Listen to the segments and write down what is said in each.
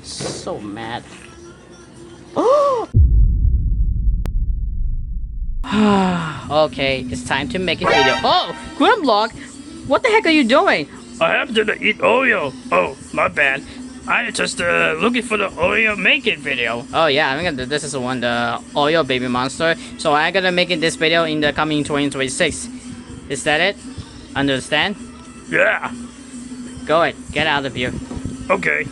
So mad. Okay, it's time to make a video. Oh, Grimlock! What the heck are you doing? I have to eat Oreo. Oh, my bad. I just looking for the Oreo making video. Oh yeah, I'm gonna. This is the one, the Oreo Babymonster. So I'm gonna make this video in the coming 2026. Is that it? Understand? Yeah. Go ahead, get out of here. Okay.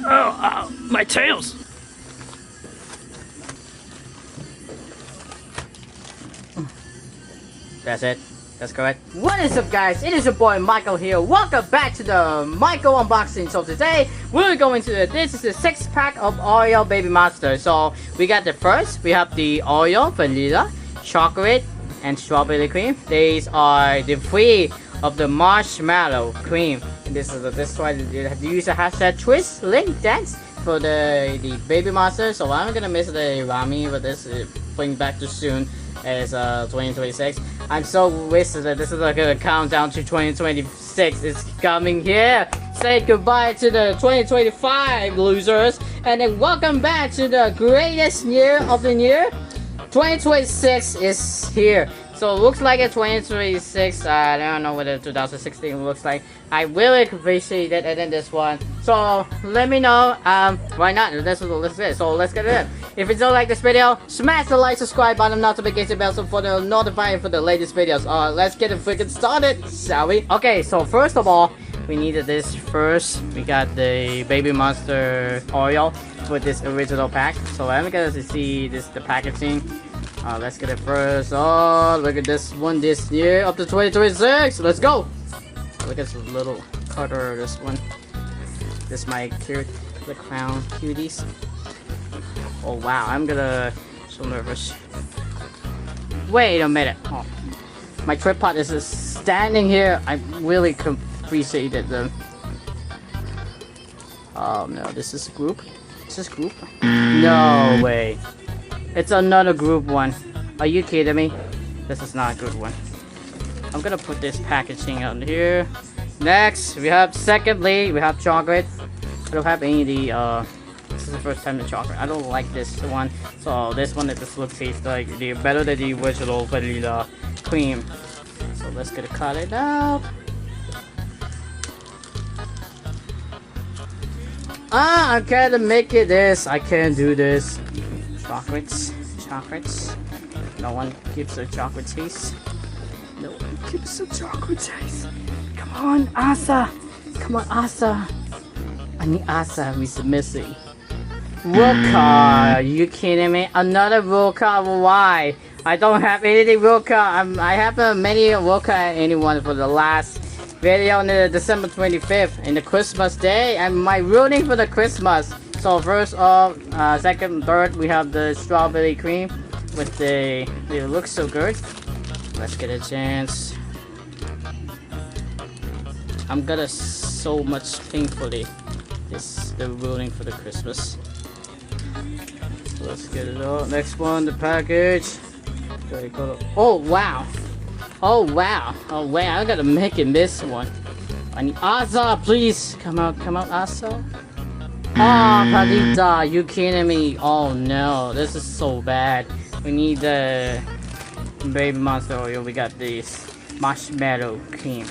Oh, my tails. That's it. That's correct. What is up, guys? It is your boy Michael here. Welcome back to the Michael unboxing. So today we're going to this is the 6-pack of Oreo Babymonster. So we got the first. We have the Oreo vanilla, chocolate, and strawberry cream. These are the 3 of the marshmallow cream. And this is why you have to use the hashtag twist link dance for the Babymonster. So I'm gonna miss the Rami, but this is bring back too soon. As 2026. I'm so wasted that this is like a countdown to 2026. It's coming here. Say goodbye to the 2025 losers, and then welcome back to the greatest year of the year. 2026 is here. So it looks like a 2026. I don't know what the 2016 looks like. I really appreciate it, and then this one. So let me know. Why not? This is it. So let's get it in. If you don't like this video, smash the like, subscribe button, notification bell so for the notified for the latest videos. Let's get it freaking started, shall we? Okay, so first of all, we needed this first. We got the Babymonster Oreo with this original pack. So I'm gonna see the packaging. Let's get it first. Oh, look at this one this year up to 2026. Let's go. Look at this little cutter. This one. This my cute the clown cuties. Oh wow, I'm so nervous. Wait a minute. Oh, my tripod is just standing here. I really appreciated them. Oh no, this is group. Is this group? No way. It's another group one. Are you kidding me? This is not a good one. I'm gonna put this packaging on here. Next, secondly, we have chocolate. I don't have any of the, this is the first time the chocolate. I don't like this one. So this one, this looks tastes like better than the original vanilla cream. So let's get it cut it out. I gotta make it this. I can't do this. Chocolates. No one gives a chocolate taste. No one gives a chocolate taste. Come on, Asa. Come on, Asa. I need Asa. We're missing. Roka. Are you kidding me? Another Roka. Why? I don't have anything Roka. I have many Roka anyone for the last video on the December 25th in the Christmas day. I'm rooting for the Christmas. So first off, second, third, we have the strawberry cream with it looks so good. Let's get a chance. I'm gonna so much thankfully the rooting for the Christmas. So let's get it out. Next one, the package. Oh wow. Oh wow. Oh wow, I gotta make it this one. I need Asa, please. Come out, Asa. Oh, PHARITA, you kidding me? Oh no, this is so bad. We need the Babymonster Oreo. We got this marshmallow cream.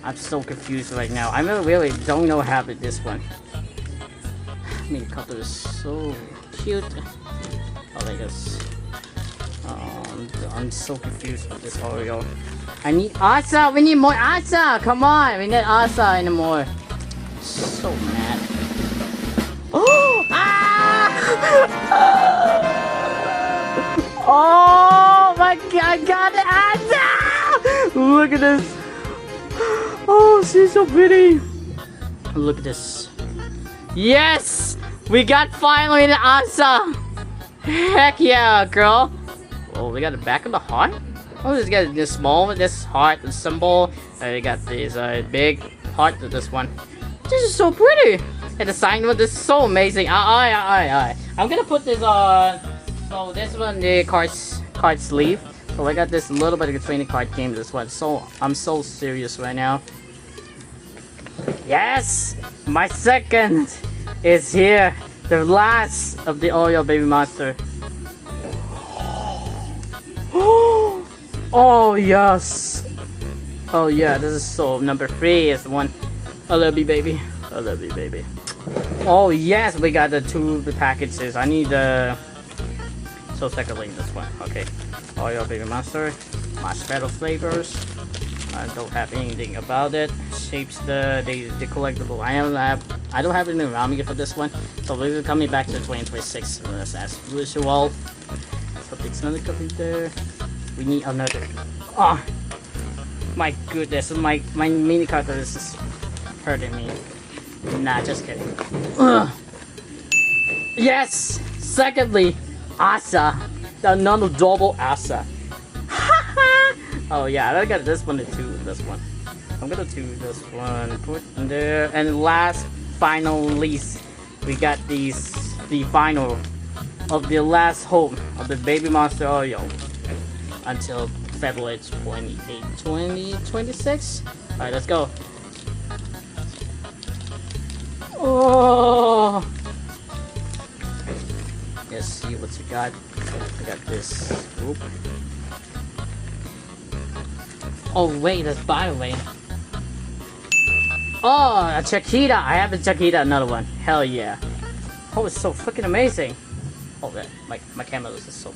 I'm so confused right now. I really don't know how to do this one. I mean, the color is so cute. Oh, like this. I'm so confused with this Oreo. I need Asa. We need more Asa. Come on, we need Asa anymore. So mad. Oh! Ah! Oh my god, I got it! Asa! Look at this. Oh, she's so pretty. Look at this. Yes! We got finally the Asa! Heck yeah, girl! Oh, we got the back of the heart? Oh, we got this small with this heart, the symbol. We got this big heart to this one. This is so pretty! And the sign with this is so amazing. I'm gonna put this on. So this one, the card sleeve. So I got this little bit of a training card game. This one. So I'm so serious right now. Yes, my second is here. The last of the Oreo Baby Monster. Oh yes. Oh yeah, this is so number 3 is the one. I love you, baby. I love you, baby. Oh yes, we got the 2 of the packages. I need the. So secondly, this one. Okay. Oreo Baby Monster. Marshmallow flavors. I don't have anything about it. Shapes the collectible. I don't have anything around me for this one. So we're coming back to 2026 as usual. Something's gonna come in there. We need another. Oh my goodness, my mini character is just hurting me. Nah, just kidding. Ugh. Yes! Secondly, Asa. Another double Asa. Oh yeah, I got this one too. This one. I'm gonna do this one. Put in there. And last, final least, we got the final of the last hope of the Babymonster Oreo until February 28, 2026. Alright, let's go. Oh! Let's see what we got. We got this. Oop. Oh wait, that's by the way. Oh, a Chiquita! I have a Chiquita, another one. Hell yeah. Oh, it's so freaking amazing. Oh, that my camera is just so.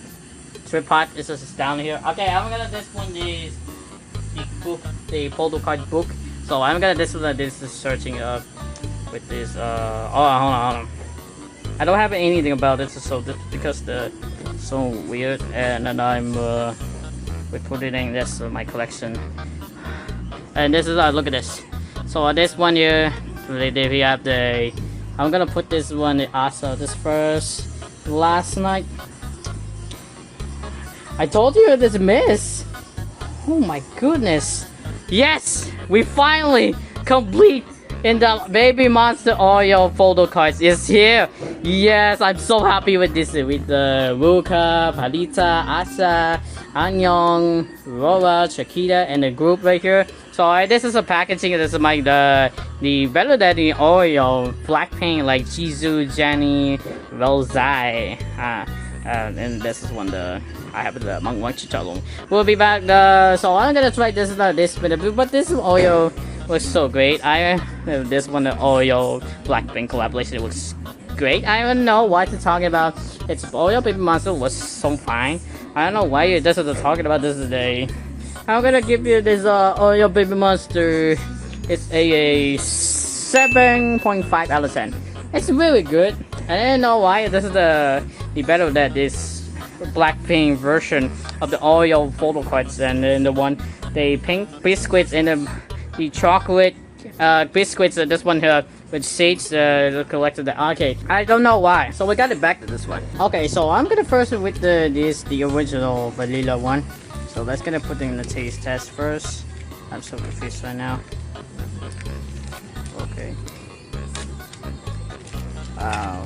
Tripod is just down here. Okay, I'm gonna this one is the book, the Photocard book. So I'm gonna this one. This is searching up with this. Oh, hold on. I don't have anything about it, so because the so weird, and then I'm we put it in this my collection. And this is look at this. So this one here, we have the. I'm gonna put this one also this first. Last night, I told you this miss. Oh my goodness! Yes, we finally complete. And the Babymonster Oreo Photocards is here. Yes, I'm so happy with this. With the Ruka, PHARITA, Asa, Anyong, Rola, Chiquita, and the group right here. So this is a packaging. This is my the better than the Oreo Blackpink like Jisoo, Jennie, Rosai. And this is one I have the Mang Chichalong. We'll be back. So I'm gonna try this but this Oreo was so great. This one the Oreo Blackpink collaboration looks great. I don't know what to talk about. It's Oreo Babymonster was so fine. I don't know why you this is talking about this today. I'm gonna give you this Oreo Babymonster. It's a 7.5 out of 10. It's really good. I didn't know why this is the better than this Blackpink version of the Oreo Photocards, and then the one the pink biscuits and the chocolate biscuits. This one here with shades collected. Okay, I don't know why. So we got it back to this one. Okay, so I'm gonna first with the original vanilla one. So let's gonna put in the taste test first. I'm so confused right now. Okay. Wow.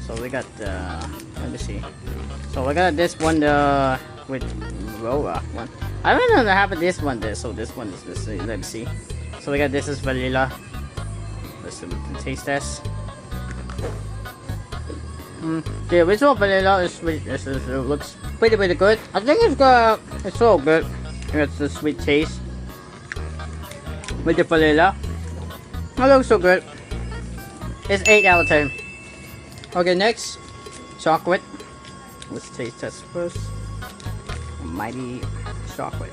So we got let me see. So we got this one with Roa one. I don't know have this one there. So this one is this. Let me see. So we got this is vanilla. Let's do the taste test. The original vanilla is sweet. It looks pretty good. I think it's so good. It's the sweet taste with the vanilla. It looks so good. It's 8 out of 10. Okay, next chocolate. Let's taste test first. Mighty chocolate.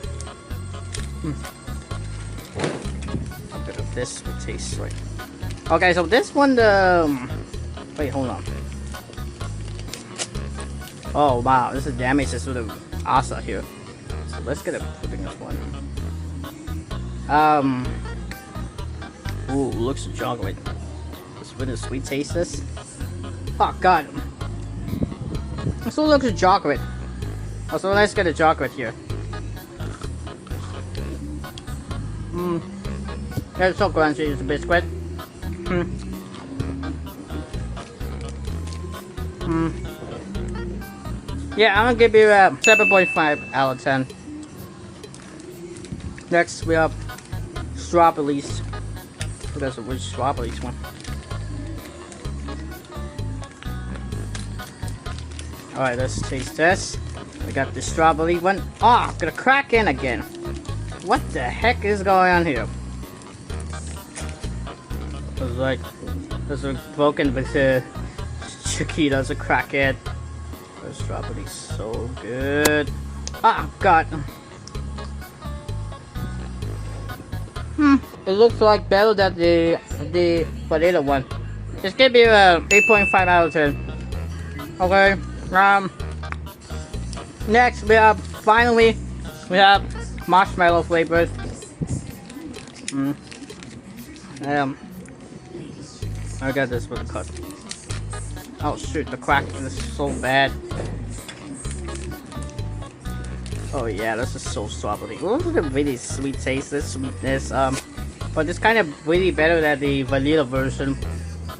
A bit of this would taste right. Okay, so this one wait, hold on. Oh wow, this is damage is sort of Asa here. So let's get a putting this one. Ooh, looks like chocolate. This with a sweet taste this. Oh god. This one looks like chocolate. Oh, so let's get a chocolate here. It's so crunchy, it's a biscuit. Yeah, I'm gonna give you a 7.5 out of 10. Next, we have strawberries. That's which strawberries one? Alright, let's taste this. We got the strawberry one. Oh, I'm gonna crack in again. What the heck is going on here? It's like this is broken with the Chiquitas a crack it. The strawberry's so good. Ah, God. It looks like better than the vanilla one. Just give me a 8.5 out of 10. Okay. Next we have marshmallow flavored. I got this with the cut. Oh shoot, the crack is so bad. Oh yeah, this is so strawberry. Look at the really sweet taste, this sweetness. But it's kind of really better than the vanilla version.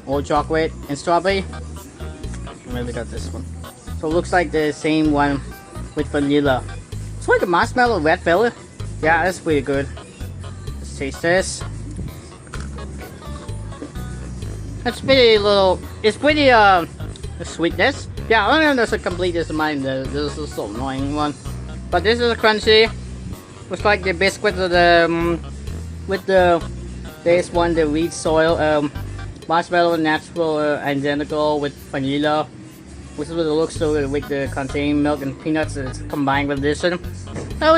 Or chocolate and strawberry. I really got this one. So it looks like the same one with vanilla. It's like a marshmallow red velvet. Yeah, that's pretty good. Let's taste this. It's pretty little. It's pretty the sweetness. Yeah, I don't know. There's a complete is mine. This is so annoying one. But this is a crunchy. Looks like the biscuit of the with the this one the wheat soil marshmallow natural identical with vanilla. Which is what it looks so with the contain milk and peanuts combined with this one.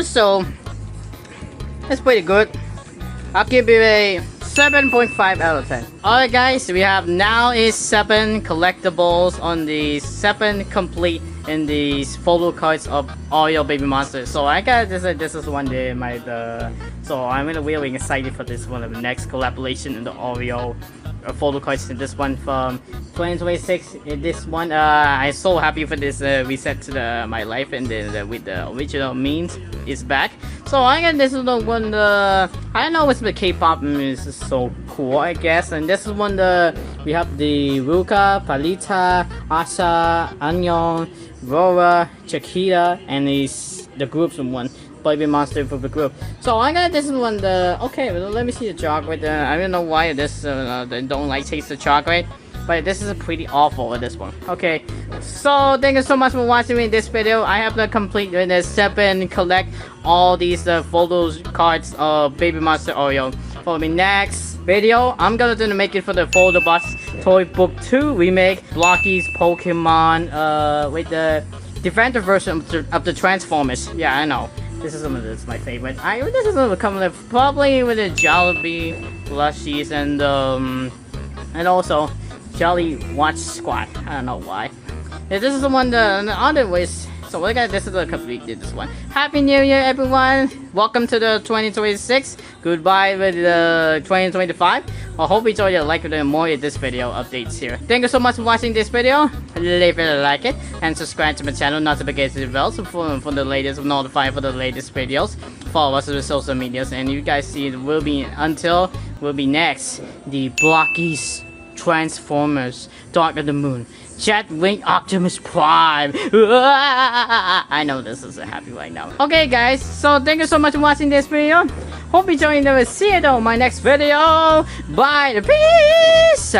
So it's pretty good. I'll give you a 7.5 out of 10. Alright guys, we have now is 7 collectibles on the 7 complete in these photo cards of Oreo Babymonster. So I got this is one day so I'm really excited for this one of the next collaboration in the Oreo photo cards. In this one from 2026. In this one, I'm so happy for this reset to my life, and then with the original memes is back. So I got this is the one. I don't know what's the K-pop is so cool, I guess. And this is one we have the Ruka, PHARITA, Asha, Annyeong, Rora, Chiquita, and the groups in one. Babymonster for the group. So I got this one. Okay, well, let me see the chocolate. I don't know why this they don't like taste the chocolate, but this is pretty awful with this one. Okay, so thank you so much for watching me this video. I have to complete the 7 collect all these photos cards of Babymonster Oreo. For my next video, I'm gonna make it for the Photo Box Toy Book 2 remake Blocky's Pokemon with the defender version of the Transformers. Yeah, I know. This is my favorite. This is coming probably with the Jollibee plushies and also Jolly Watch Squad. I don't know why. Yeah, this is the one the other ways. So we got this is the complete this one. Happy New Year, everyone! Welcome to the 2026. Goodbye with the 2025. I hope you enjoyed it. Like it more of this video updates here. Thank you so much for watching this video. Leave it a like it and subscribe to my channel. Not to forget to the bell for the latest notified for the latest videos. Follow us on the social medias, and you guys see it will be next the Blocky's Transformers Dark of the Moon. Jet Wing Optimus Prime. I know this is happy right now. Okay guys, so thank you so much for watching this video. Hope you enjoyed it. See you on my next video. Bye. Peace.